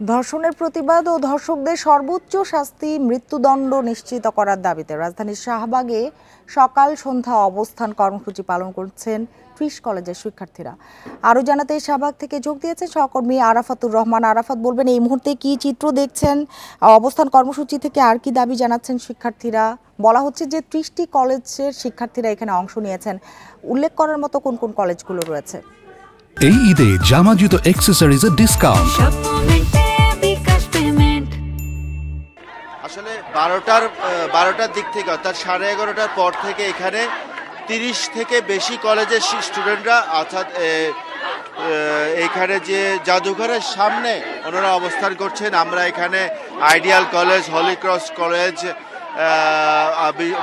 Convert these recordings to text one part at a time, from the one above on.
ধর্ষণের প্রতিবাদ ও ধর্ষকদের সর্বোচ্চ শাস্তি মৃত্যুদণ্ড নিশ্চিত করার দাবিতে রাজধানীর শাহবাগে সকাল সন্ধ্যা অবস্থান কর্মসূচি পালন করছেন ৩০ কলেজের শিক্ষার্থীরা। আরও জানাতে শাহবাগ থেকে যোগ দিয়েছেন সহকর্মী আরাফাতুর রহমান। আরাফাত, বলবেন এই মুহূর্তে কি চিত্র দেখছেন, অবস্থান কর্মসূচি থেকে আর কি দাবি জানাচ্ছেন শিক্ষার্থীরা? বলা হচ্ছে যে ৩০টি কলেজের শিক্ষার্থীরা এখানে অংশ নিয়েছেন। উল্লেখ করার মতো কোন কোন কলেজগুলো রয়েছে? এই ঈদে জামা জুতো অ্যাক্সেসরিজের ডিসকাউন্ট। আসলে 12টার দিক থেকে অর্থাৎ 11:30টার পর থেকে এখানে 30 থেকে বেশি কলেজের স্টুডেন্টরা অর্থাৎ এখানে যে জাদুঘরের সামনে ওনারা অবস্থান করছেন। আমরা এখানে ideal college, Holy Cross college,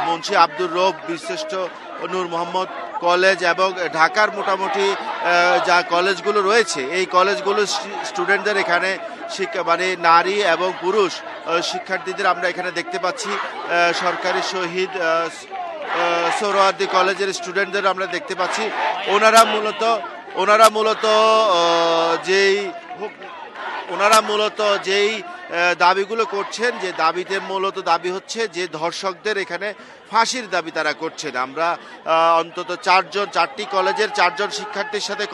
Munshi Abdur রব বীরশ্রেষ্ঠ নূর মোহাম্মদ কলেজ এবং ঢাকার মোটামুটি যা কলেজগুলো রয়েছে এই কলেজগুলো স্টুডেন্টদের এখানে মানে নারী এবং পুরুষ শিক্ষার্থীদের আমরা এখানে দেখতে পাচ্ছি। সরকারি শহীদ সোহরাওয়ার্দী কলেজের স্টুডেন্টদের আমরা দেখতে পাচ্ছি। ওনারা মূলত যেই দাবিগুলো করছেন, যে দাবিতে মূলত দাবি হচ্ছে যে ধর্ষকদের এখানে ফাঁসির দাবি তারা করছেন। আমরা অন্তত 4টি কলেজের 4জন শিক্ষার্থীর সাথে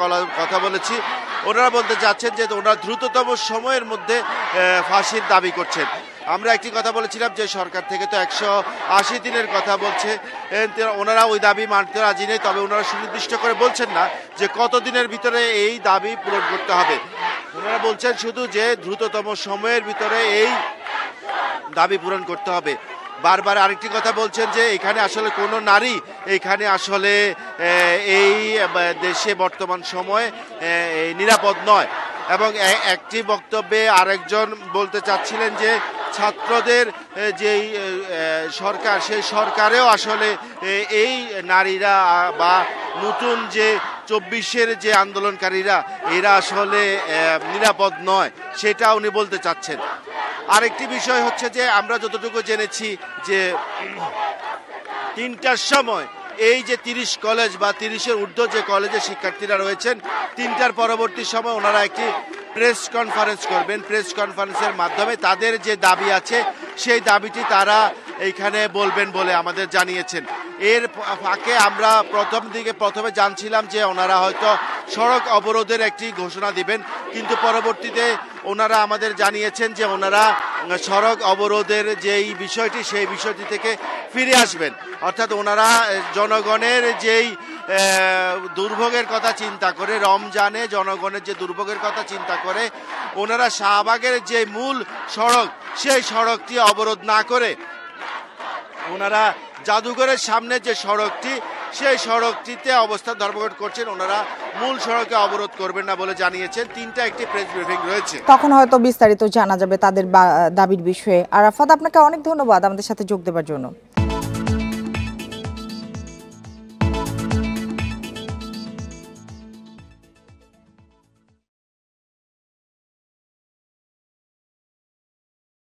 কথা বলেছি। ওনারা বলতে চাচ্ছেন যে ওনারা দ্রুততম সময়ের মধ্যে ফাঁসির দাবি করছেন। আমরা একটি কথা বলেছিলাম যে সরকার থেকে তো 180 দিনের কথা বলছে, ওনারা ওই দাবি মানতে রাজি নেই। তবে ওনারা সুনির্দিষ্ট করে বলছেন না যে কত দিনের ভিতরে এই দাবি পূরণ করতে হবে। ওনারা বলছেন শুধু যে দ্রুততম সময়ের ভিতরে এই দাবি পূরণ করতে হবে। বারবার আরেকটি কথা বলছেন যে এখানে আসলে কোনো নারী এখানে আসলে এই দেশে বর্তমান সময়ে নিরাপদ নয়। এবং একটি বক্তব্যে আরেকজন বলতে চাচ্ছিলেন যে ছাত্রদের যেই সরকার, সেই সরকারেও আসলে এই নারীরা বা নতুন যে 24-এর যে আন্দোলনকারীরা এরা আসলে নিরাপদ নয়, সেটা উনি বলতে চাচ্ছেন। আরেকটি বিষয় হচ্ছে যে আমরা যতটুকু জেনেছি যে 3টার সময় এই যে 30 কলেজ বা 30-এর ঊর্ধ্ব যে কলেজের শিক্ষার্থীরা রয়েছেন, 3টার পরবর্তী সময় ওনারা একটি প্রেস কনফারেন্স করবেন। প্রেস কনফারেন্সের মাধ্যমে তাদের যে দাবি আছে সেই দাবিটি তারা এইখানে বলবেন বলে আমাদের জানিয়েছেন। এর ফাঁকে আমরা প্রথমে জানছিলাম যে ওনারা হয়তো সড়ক অবরোধের একটি ঘোষণা দিবেন, কিন্তু পরবর্তীতে ওনারা আমাদের জানিয়েছেন যে ওনারা সড়ক অবরোধের যেই বিষয়টি সেই বিষয়টি থেকে ফিরে আসবেন। অর্থাৎ ওনারা জনগণের যেই দুর্ভোগের কথা চিন্তা করে, রমজানে জনগণের যে দুর্ভোগের কথা চিন্তা করে ওনারা শাহবাগের যে মূল সড়ক সেই সড়কটি অবরোধ না করে ওনারা জাদুঘরের সামনে যে সড়কটি সেই সড়কটিতে অবস্থান ধর্মঘট করছেন। ওনারা মূল সড়কে অবরোধ করবেন না বলে জানিয়েছেন। 3টা একটি প্রেস ব্রিফিং রয়েছে, তখন হয়তো বিস্তারিত জানা যাবে তাদের দাবির বিষয়ে। আরাফাত, আপনাকে অনেক ধন্যবাদ আমাদের সাথে যোগ দেওয়ার জন্য।